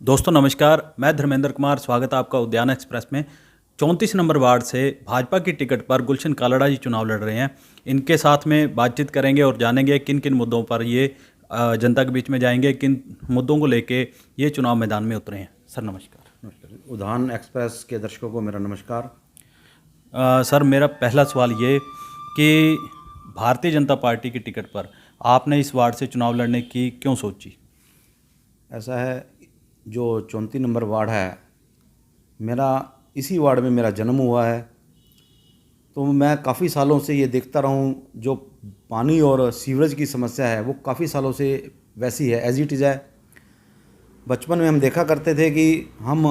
दोस्तों नमस्कार, मैं धर्मेंद्र कुमार। स्वागत है आपका उद्यान एक्सप्रेस में। 34 नंबर वार्ड से भाजपा की टिकट पर गुलशन कालड़ा जी चुनाव लड़ रहे हैं। इनके साथ में बातचीत करेंगे और जानेंगे किन किन मुद्दों पर ये जनता के बीच में जाएंगे, किन मुद्दों को लेके ये चुनाव मैदान में उतरे हैं। सर नमस्कार। नमस्कार। उद्यान एक्सप्रेस के दर्शकों को मेरा नमस्कार। सर मेरा पहला सवाल ये कि भारतीय जनता पार्टी की टिकट पर आपने इस वार्ड से चुनाव लड़ने की क्यों सोची? ऐसा है, जो 34 नंबर वार्ड है, मेरा इसी वार्ड में मेरा जन्म हुआ है। तो मैं काफ़ी सालों से ये देखता रहा हूँ, जो पानी और सीवरेज की समस्या है वो काफ़ी सालों से वैसी है, एज इट इज़ है। बचपन में हम देखा करते थे कि हम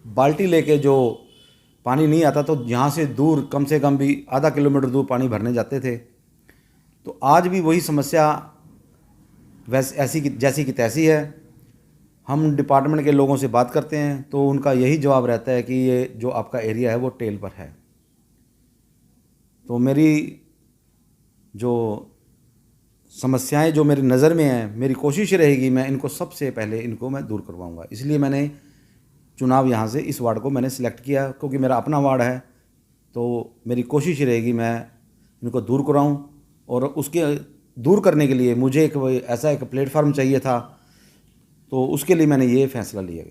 बाल्टी लेके जो पानी नहीं आता तो यहाँ से दूर कम से कम भी आधा किलोमीटर दूर पानी भरने जाते थे। तो आज भी वही समस्या जैसी की तैसी है। हम डिपार्टमेंट के लोगों से बात करते हैं तो उनका यही जवाब रहता है कि ये जो आपका एरिया है वो टेल पर है। तो मेरी जो समस्याएं जो मेरी नज़र में हैं, मेरी कोशिश रहेगी मैं इनको सबसे पहले इनको मैं दूर करवाऊंगा। इसलिए मैंने चुनाव यहाँ से इस वार्ड को मैंने सिलेक्ट किया, क्योंकि मेरा अपना वार्ड है। तो मेरी कोशिश रहेगी मैं इनको दूर कराऊं, और उसके दूर करने के लिए मुझे ऐसा एक प्लेटफार्म चाहिए था। तो उसके लिए मैंने ये फैसला लिया।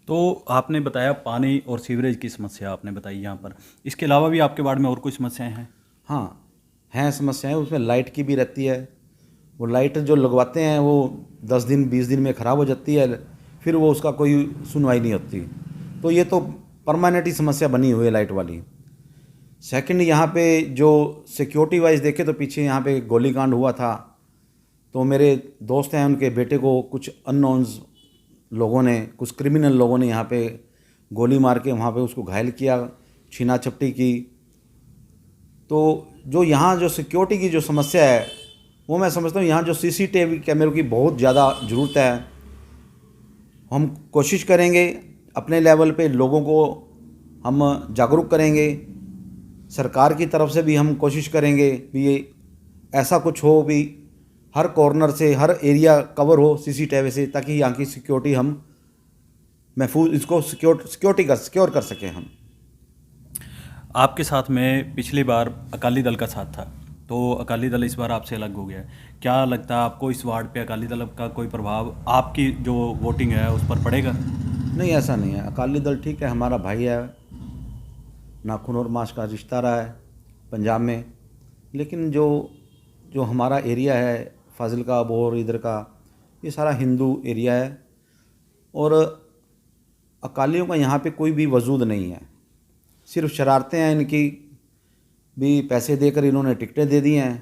तो आपने बताया पानी और सीवरेज की समस्या आपने बताई यहाँ पर, इसके अलावा भी आपके वार्ड में और कोई समस्याएं हैं? हाँ, हैं समस्याएं। उसमें लाइट की भी रहती है। वो लाइट जो लगवाते हैं वो 10 दिन 20 दिन में ख़राब हो जाती है, फिर वो उसका कोई सुनवाई नहीं होती। तो ये तो परमानेंट ही समस्या बनी हुई है लाइट वाली। सेकंड, यहाँ पे जो सिक्योरिटी वाइज देखे तो पीछे यहाँ पे गोलीकांड हुआ था। तो मेरे दोस्त हैं, उनके बेटे को कुछ अननोन्स लोगों ने, कुछ क्रिमिनल लोगों ने यहाँ पे गोली मार के वहाँ पे उसको घायल किया, छीना झपटी की। तो जो यहाँ जो सिक्योरिटी की जो समस्या है वो मैं समझता हूँ यहाँ जो सीसीटीवी कैमरों की बहुत ज़्यादा ज़रूरत है। हम कोशिश करेंगे अपने लेवल पे लोगों को हम जागरूक करेंगे। सरकार की तरफ से भी हम कोशिश करेंगे भी ये ऐसा कुछ हो भी हर कॉर्नर से हर एरिया कवर हो सीसीटीवी से, ताकि यहाँ की सिक्योरिटी हम महफूज इसको सिक्योर कर सकें हम। आपके साथ में पिछली बार अकाली दल का साथ था, तो अकाली दल इस बार आपसे अलग हो गया है। क्या लगता है आपको इस वार्ड पे अकाली दल का कोई प्रभाव आपकी जो वोटिंग है उस पर पड़ेगा? नहीं, ऐसा नहीं है। अकाली दल ठीक है, हमारा भाई है, नाखून और मांस का रिश्ता रहा है पंजाब में। लेकिन जो जो हमारा एरिया है फाजिलका अबोहर इधर का, ये सारा हिंदू एरिया है, और अकालियों का यहाँ पे कोई भी वजूद नहीं है। सिर्फ शरारतें हैं इनकी, भी पैसे देकर इन्होंने टिकटें दे दी हैं।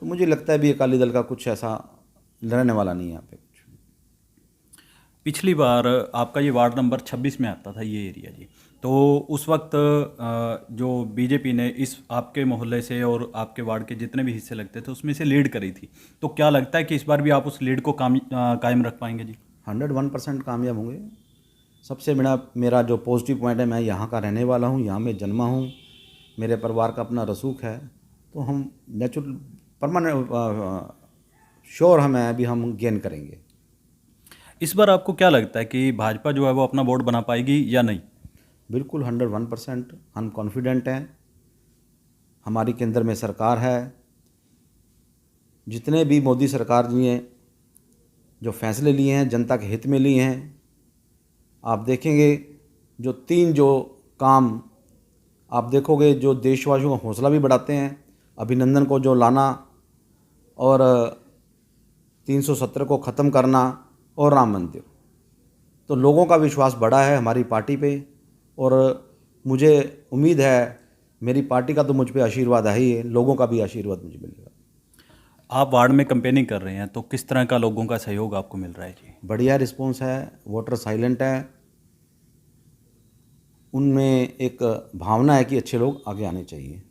तो मुझे लगता है भी अकाली दल का कुछ ऐसा लड़ने वाला नहीं है यहाँ पे। पिछली बार आपका ये वार्ड नंबर 26 में आता था ये एरिया जी, तो उस वक्त जो बीजेपी ने इस आपके मोहल्ले से और आपके वार्ड के जितने भी हिस्से लगते थे उसमें से लीड करी थी। तो क्या लगता है कि इस बार भी आप उस लीड को कायम रख पाएंगे जी? 101% कामयाब होंगे। सबसे बड़ा मेरा जो पॉजिटिव पॉइंट है, मैं यहाँ का रहने वाला हूँ, यहाँ में जन्मा हूँ, मेरे परिवार का अपना रसूख है। तो हम नेचुरल परमानेंट श्योर हमें अभी हम गेन करेंगे। इस बार आपको क्या लगता है कि भाजपा जो है वो अपना बोर्ड बना पाएगी या नहीं? बिल्कुल 101% हम कॉन्फिडेंट हैं। हमारी केंद्र में सरकार है। जितने भी मोदी सरकार ने जो फैसले लिए हैं जनता के हित में लिए हैं, आप देखेंगे जो 3 जो काम आप देखोगे जो देशवासियों का हौसला भी बढ़ाते हैं। अभिनंदन को जो लाना, और 370 को ख़त्म करना, और राम मंदिर। तो लोगों का विश्वास बढ़ा है हमारी पार्टी पे, और मुझे उम्मीद है मेरी पार्टी का तो मुझ पे आशीर्वाद है ही, लोगों का भी आशीर्वाद मुझे मिलेगा। आप वार्ड में कैंपेनिंग कर रहे हैं तो किस तरह का लोगों का सहयोग आपको मिल रहा है जी? बढ़िया रिस्पॉन्स है। वोटर साइलेंट है, उनमें एक भावना है कि अच्छे लोग आगे आने चाहिए।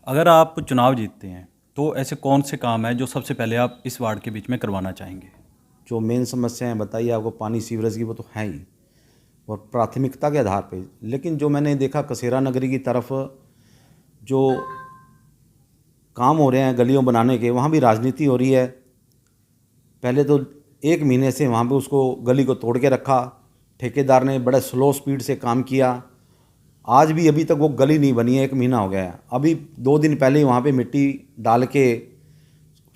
अगर आप चुनाव जीतते हैं तो ऐसे कौन से काम हैं जो सबसे पहले आप इस वार्ड के बीच में करवाना चाहेंगे? जो मेन समस्याएं बताइए आपको, पानी सीवरेज की, वो तो है ही, और प्राथमिकता के आधार पे। लेकिन जो मैंने देखा कसेरा नगरी की तरफ जो काम हो रहे हैं गलियों बनाने के, वहाँ भी राजनीति हो रही है। पहले तो 1 महीने से वहाँ पे उसको गली को तोड़ के रखा। ठेकेदार ने बड़े स्लो स्पीड से काम किया। आज भी अभी तक वो गली नहीं बनी है, 1 महीना हो गया है। अभी 2 दिन पहले ही वहाँ पे मिट्टी डाल के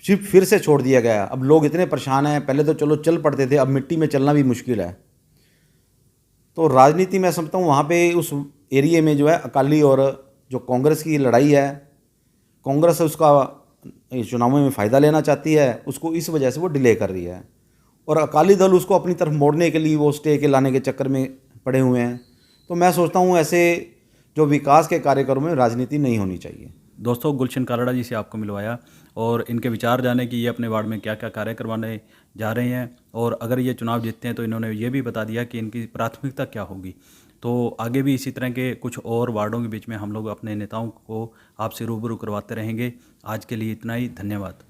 फिर से छोड़ दिया गया। अब लोग इतने परेशान हैं, पहले तो चलो चल पड़ते थे, अब मिट्टी में चलना भी मुश्किल है। तो राजनीति मैं समझता हूँ वहाँ पे उस एरिए में जो है अकाली और जो कांग्रेस की लड़ाई है, कांग्रेस उसका चुनावों में फ़ायदा लेना चाहती है, उसको इस वजह से वो डिले कर रही है। और अकाली दल उसको अपनी तरफ मोड़ने के लिए वो स्टे के लाने के चक्कर में पड़े हुए हैं। तो मैं सोचता हूँ ऐसे जो विकास के कार्यक्रमों में राजनीति नहीं होनी चाहिए। दोस्तों, गुलशन कालड़ा जी से आपको मिलवाया और इनके विचार जाने कि ये अपने वार्ड में क्या क्या कार्य करवाने जा रहे हैं, और अगर ये चुनाव जीतते हैं तो इन्होंने ये भी बता दिया कि इनकी प्राथमिकता क्या होगी। तो आगे भी इसी तरह के कुछ और वार्डों के बीच में हम लोग अपने नेताओं को आपसे रूबरू करवाते रहेंगे। आज के लिए इतना ही, धन्यवाद।